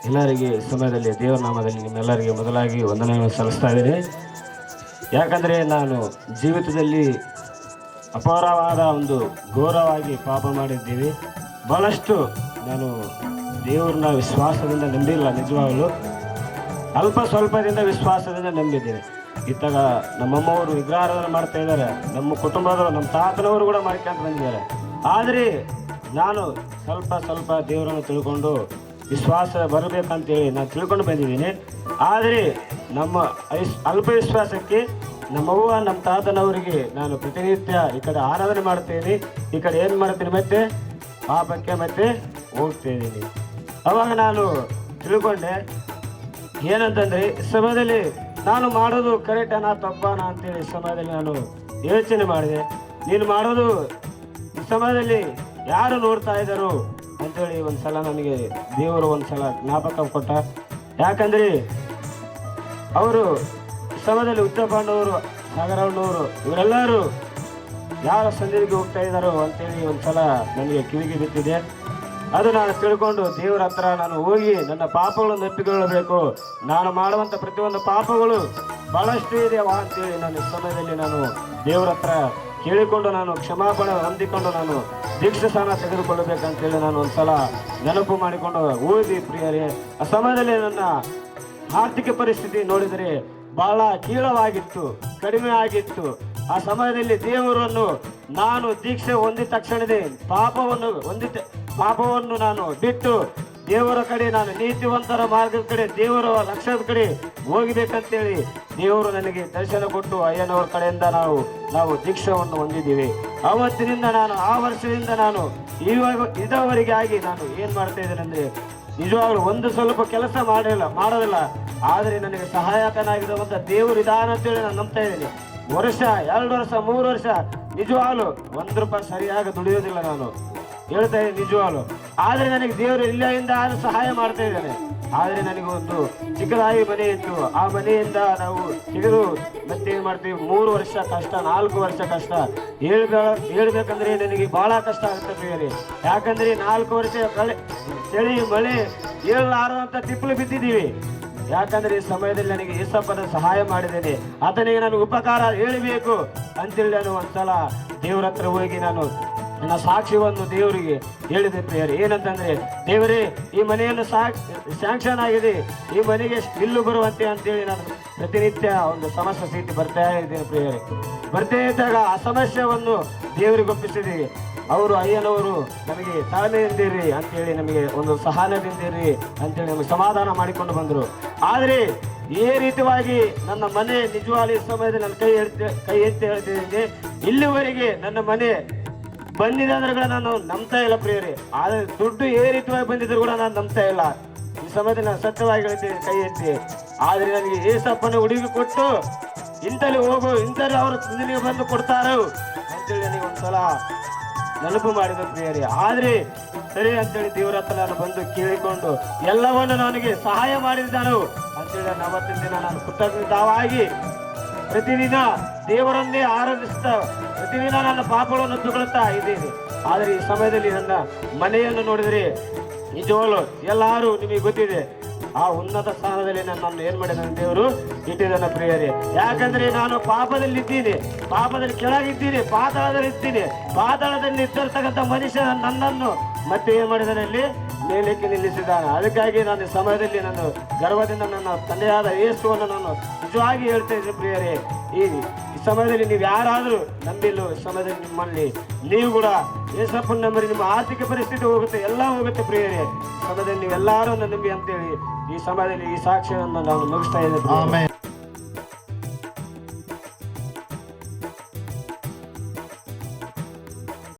ಎಲ್ಲರಿಗೆ ಸಮಯದಲ್ಲಿ ದೇವರ ನಾಮದಲ್ಲಿ ನಿಮ್ಮೆಲ್ಲರಿಗೆ ಮೊದಲಾಗಿ ವಂದನೆಯನ್ನು ಸಲ್ಲಿಸ್ತಾ ಇದ್ದೀನಿ. ಯಾಕಂದರೆ ನಾನು ಜೀವಿತದಲ್ಲಿ ಅಪಾರವಾದ ಒಂದು ಘೋರವಾಗಿ ಪಾಪ ಮಾಡಿದ್ದೀವಿ. ಬಹಳಷ್ಟು ನಾನು ದೇವ್ರನ್ನ ವಿಶ್ವಾಸದಿಂದ ನಂಬಿಲ್ಲ, ನಿಜವಾಗಲೂ ಅಲ್ಪ ಸ್ವಲ್ಪದಿಂದ ವಿಶ್ವಾಸದಿಂದ ನಂಬಿದ್ದೇನೆ. ಇತ್ತಾಗ ನಮ್ಮಮ್ಮವರು ವಿಗ್ರಹಾರಾಧನೆ ಮಾಡ್ತಾ ಇದ್ದಾರೆ, ನಮ್ಮ ಕುಟುಂಬದವರು, ನಮ್ಮ ತಾತನವರು ಕೂಡ ಮಾಡ್ಕೊಂಡು ಬಂದಿದ್ದಾರೆ. ಆದರೆ ನಾನು ಸ್ವಲ್ಪ ದೇವರನ್ನು ತಿಳ್ಕೊಂಡು ವಿಶ್ವಾಸ ಬರಬೇಕಂತೇಳಿ ನಾನು ತಿಳ್ಕೊಂಡು ಬಂದಿದ್ದೀನಿ. ಆದರೆ ನಮ್ಮ ಅಲ್ಪ ವಿಶ್ವಾಸಕ್ಕೆ ನಮ್ಮವ್ವ ನಮ್ಮ ತಾತನವರಿಗೆ ನಾನು ಪ್ರತಿನಿತ್ಯ ಈ ಕಡೆ ಆರಾಧನೆ ಮಾಡ್ತೀನಿ, ಈ ಕಡೆ ಏನು ಮಾಡ್ತೀನಿ, ಮತ್ತೆ ಪಾಪಕ್ಕೆ ಮತ್ತೆ ಹೋಗ್ತಾ ಇದ್ದೀನಿ. ಅವಾಗ ನಾನು ತಿಳ್ಕೊಂಡೆ ಏನಂತಂದರೆ, ಸಮಯದಲ್ಲಿ ನಾನು ಮಾಡೋದು ಕರೆಕ್ಟನಾ ತಪ್ಪನಾ ಅಂತೇಳಿ ಸಮಯದಲ್ಲಿ ನಾನು ಯೋಚನೆ ಮಾಡಿದೆ. ನೀನು ಮಾಡೋದು ಈ ಸಮಯದಲ್ಲಿ ಯಾರು ನೋಡ್ತಾ ಇದ್ದರು ಅಂತೇಳಿ ಒಂದು ಸಲ ನನಗೆ ದೇವರು ಒಂದು ಸಲ ಜ್ಞಾಪಕ ಕೊಟ್ಟ. ಯಾಕಂದರೆ ಅವರು ಸಮಯದಲ್ಲಿ ಉತ್ತರಪಾಂಡವರು, ಸಾಗರಣ್ಣವರು, ಇವರೆಲ್ಲರೂ ಯಾರ ಸನ್ನಿಧಿಗೆ ಹೋಗ್ತಾ ಇದ್ದಾರೋ ಅಂತೇಳಿ ಒಂದು ಸಲ ನನಗೆ ಕಿವಿಗೆ ಬಿತ್ತಿದೆ. ಅದು ನಾನು ತಿಳ್ಕೊಂಡು ದೇವರ ಹತ್ರ ನಾನು ಹೋಗಿ ನನ್ನ ಪಾಪಗಳನ್ನು ಒಪ್ಪಿಕೊಳ್ಳಬೇಕು. ನಾನು ಮಾಡುವಂಥ ಪ್ರತಿಯೊಂದು ಪಾಪಗಳು ಭಾಳಷ್ಟು ಇದೆಯವಾ ಅಂತೇಳಿ ನಾನು ಸಮಯದಲ್ಲಿ ನಾನು ದೇವರ ಹತ್ರ ಕೇಳಿಕೊಂಡು ನಾನು ಕ್ಷಮಾಪಣೆ ಹೊಂದಿಕೊಂಡು ನಾನು ದೀಕ್ಷಾ ಸ್ಥಾನ ತೆಗೆದುಕೊಳ್ಳಬೇಕಂತೇಳಿ ನಾನು ಒಂದು ಸಲ ನೆನಪು ಮಾಡಿಕೊಂಡು ಓದಿ ಪ್ರಿಯರೇ. ಆ ಸಮಯದಲ್ಲಿ ನನ್ನ ಆರ್ಥಿಕ ಪರಿಸ್ಥಿತಿ ನೋಡಿದರೆ ಬಹಳ ಕೀಳವಾಗಿತ್ತು, ಕಡಿಮೆ ಆಗಿತ್ತು. ಆ ಸಮಯದಲ್ಲಿ ದೇವರನ್ನು ನಾನು ದೀಕ್ಷೆ ಹೊಂದಿದ ತಕ್ಷಣವೇ ಪಾಪವನ್ನು ನಾನು ಬಿಟ್ಟು ದೇವರ ಕಡೆ, ನಾನು ನೀತಿವಂತರ ಮಾರ್ಗದ ಕಡೆ, ದೇವರ ಲಕ್ಷ್ಯದ ಕಡೆ ಹೋಗಬೇಕಂತೇಳಿ ದೇವರು ನನಗೆ ದರ್ಶನ ಕೊಟ್ಟು ಅಯ್ಯನವರ ಕಡೆಯಿಂದ ನಾವು ದೀಕ್ಷೆಯನ್ನು ಹೊಂದಿದ್ದೀವಿ. ಆವತ್ತಿನಿಂದ ನಾನು, ಆ ವರ್ಷದಿಂದ ನಾನು ಇದುವರೆಗೆ ಆಗಿ ನಾನು ಏನು ಮಾಡ್ತಾ ಇದ್ದೇನೆ ಅಂದರೆ, ನಿಜವಾಗ್ಲೂ ಒಂದು ಸ್ವಲ್ಪ ಕೆಲಸ ಮಾಡೋದಿಲ್ಲ, ಆದರೆ ನನಗೆ ಸಹಾಯಕನಾಗಿರುವಂಥ ದೇವರು ಇದಾನ ಅಂತೇಳಿ ನಾನು ನಂಬ್ತಾ ಇದ್ದೀನಿ. ವರ್ಷ 2 ವರ್ಷ 3 ವರ್ಷ ನಿಜವಾಗ್ಲೂ 1 ರೂಪಾಯಿ ಸರಿಯಾಗಿ ದುಡಿಯೋದಿಲ್ಲ ನಾನು ಹೇಳ್ತಾ ಇದ್ದೀನಿ ನಿಜವಾಗ್ಲು. ಆದರೆ ನನಗೆ ದೇವರು ಇಲ್ಲಿಂದ ಸಹಾಯ ಮಾಡ್ತಾ ಇದ್ದಾನೆ. ಆದರೆ ನನಗೆ ಒಂದು ಚಿಕ್ಕದಾಗಿ ಮನೆ ಇತ್ತು, ಆ ಮನೆಯಿಂದ ನಾವು ತೆಗೆದು ಮತ್ತೆ ಏನು ಮಾಡ್ತೀವಿ, 3 ವರ್ಷ ಕಷ್ಟ, 4 ವರ್ಷ ಕಷ್ಟ. ಹೇಳ್ಬೇಕಂದ್ರೆ ನನಗೆ ಭಾಳ ಕಷ್ಟ ಆಗುತ್ತೆ ಬೇರೆ. ಯಾಕಂದರೆ 4 ವರ್ಷ ಚಳಿ ಮಳೆ ಹೇಳಲಾರದಂಥ ತಿಪ್ಪಲು ಬಿದ್ದಿದ್ದೀವಿ. ಯಾಕಂದರೆ ಈ ಸಮಯದಲ್ಲಿ ನನಗೆ ಯೇಸಪ್ಪನ ಸಹಾಯ ಮಾಡಿದ್ದೇನೆ, ಆತನಿಗೆ ನಾನು ಉಪಕಾರ ಹೇಳಬೇಕು ಅಂತೇಳಿ ನಾನು ಒಂದ್ಸಲ ದೇವರ ಹತ್ರ ಹೋಗಿ ನಾನು ನನ್ನ ಸಾಕ್ಷಿಯನ್ನು ದೇವರಿಗೆ ಹೇಳಿದೆ ಪ್ರಿಯರೇ. ಏನಂತಂದರೆ, ದೇವರೇ ಈ ಮನೆಯನ್ನು ಸ್ಯಾಂಕ್ಷನ್ ಆಗಿದೆ, ಈ ಮನೆಗೆ ಬಿಲ್ಲು ಬರುವಂತೆ ಅಂತೇಳಿ ನಾನು ಪ್ರತಿನಿತ್ಯ ಒಂದು ಸಮಸ್ಯೆ ಸ್ಥಿತಿ ಬರ್ತಾ ಇದ್ದೇನೆ ಪ್ರಿಯರೇ. ಬರ್ತಾ ಇದ್ದಾಗ ಆ ಸಮಸ್ಯೆಯನ್ನು ದೇವರಿಗೆ ಒಪ್ಪಿಸಿದ್ದೀವಿ. ಅವರು ಅಯ್ಯನವರು ನಮಗೆ ತಾಳ್ಮೆಯಿಂದಿರಿ ಅಂತೇಳಿ, ನಮಗೆ ಒಂದು ಸಹನದಿಂದಿರಿ ಅಂತೇಳಿ ನಮಗೆ ಸಮಾಧಾನ ಮಾಡಿಕೊಂಡು ಬಂದರು. ಆದರೆ ಈ ರೀತಿಯಾಗಿ ನನ್ನ ಮನೆ ನಿಜವಾದ ಸಮಯದಲ್ಲಿ ನನ್ನ ಕೈ ಎತ್ತಿ ಹೇಳ್ತಿದ್ದೀನಿ, ಇಲ್ಲಿವರೆಗೆ ನನ್ನ ಮನೆ ಬಂದಿದೆ ಅಂದ್ರೆ ಕೂಡ ನಾನು ನಂಬ್ತಾ ಇಲ್ಲ ಪ್ರಿಯರೇ. ಆದರೆ ದುಡ್ಡು ಏ ರೀತಿಯಾಗಿ ಬಂದಿದ್ರು ಕೂಡ ನಾನು ನಂಬ್ತಾ ಇಲ್ಲ. ಈ ಸಮಯದಲ್ಲಿ ನಾನು ಸತ್ಯವಾಗಿ ಹೇಳ್ತೀನಿ ಕೈ ಎತ್ತಿ. ಆದರೆ ನನಗೆ ಏಸಪ್ಪನ ಹುಡುಗಿ ಕೊಟ್ಟು ಇಂಥಲ್ಲಿ ಹೋಗು, ಇಂಥಲ್ಲಿ ಅವರು ನಿನಗೆ ಬಂದು ಕೊಡ್ತಾರೋ ಅಂತೇಳಿ ನನಗೆ ಒಂದ್ಸಲ ನೆನಪು ಮಾಡಿದ ಪ್ರಿಯರೇ. ಆದರೆ ಸರಿ ಅಂತೇಳಿ ದೇವರ ಹತ್ರ ನಾನು ಬಂದು ಕೇಳಿಕೊಂಡು ಎಲ್ಲವನ್ನು ನನಗೆ ಸಹಾಯ ಮಾಡಿದ್ದಾನು ಅಂತೇಳಿ ಅವತ್ತಿನ ದಿನ ನಾನು ಕೃತಜ್ಞತಾವಾಗಿ ಪ್ರತಿದಿನ ದೇವರನ್ನೇ ಆರಾಧಿಸ್ತಾ ಪ್ರತಿದಿನ ನನ್ನ ಪಾಪಗಳನ್ನು ತಗೊಳ್ತಾ ಇದ್ದೇನೆ. ಆದರೆ ಈ ಸಮಯದಲ್ಲಿ ನನ್ನ ಮನೆಯನ್ನು ನೋಡಿದರೆ ನಿಜವಾಗ್ಲೂ ಎಲ್ಲರೂ ನಿಮಗೆ ಗೊತ್ತಿದೆ, ಆ ಉನ್ನತ ಸ್ಥಾನದಲ್ಲಿ ನನ್ನನ್ನು ಏನು ಮಾಡಿದ ದೇವರು ಇಟ್ಟಿದ್ದಾನ ಪ್ರಿಯರೇ. ಯಾಕಂದರೆ ನಾನು ಪಾಪದಲ್ಲಿದ್ದೀನಿ, ಪಾಪದಲ್ಲಿ ಕೆಳಗಿದ್ದೀನಿ, ಪಾತಾಳದಲ್ಲಿದ್ದೀನಿ. ಪಾತಾಳದಲ್ಲಿ ಇದ್ದಿರ್ತಕ್ಕಂಥ ಮನುಷ್ಯ ನನ್ನನ್ನು ಮತ್ತೆ ಏನು ಮಾಡಿದಾನೆ, ಅಲ್ಲಿ ಮೇಲಕ್ಕೆ ನಿಲ್ಲಿಸಿದ್ದಾನೆ. ಅದಕ್ಕಾಗಿ ನಾನು ಈ ಸಮಯದಲ್ಲಿ ನಾನು ಗರ್ವದಿಂದ ನನ್ನ ತಂದೆಯಾದ ಯೇಸುವನ್ನು ನಾನು ನಿಜವಾಗಿ ಹೇಳ್ತಾ ಇದ್ದೀನಿ ಪ್ರಿಯರೇ. ಈ ಸಮಯದಲ್ಲಿ ನೀವು ಯಾರಾದರೂ ನಂಬಿಲ್ಲ, ಈ ಸಮಯದಲ್ಲಿ ನಿಮ್ಮಲ್ಲಿ ನೀವು ಕೂಡ ಯೇಸಪ್ಪನ ನಂಬರಿ, ನಿಮ್ಮ ಆರ್ಥಿಕ ಪರಿಸ್ಥಿತಿ ಹೋಗುತ್ತೆ, ಎಲ್ಲ ಹೋಗುತ್ತೆ ಪ್ರಿಯರೇ. ಸಮಯದಲ್ಲಿ ನೀವೆಲ್ಲರೂ ನಂಬಿ ಅಂತೇಳಿ ಈ ಸಮಯದಲ್ಲಿ ಈ ಸಾಕ್ಷ್ಯವನ್ನು ನಾನು ಮುಗಿಸ್ತಾ ಇದ್ದೇನೆ.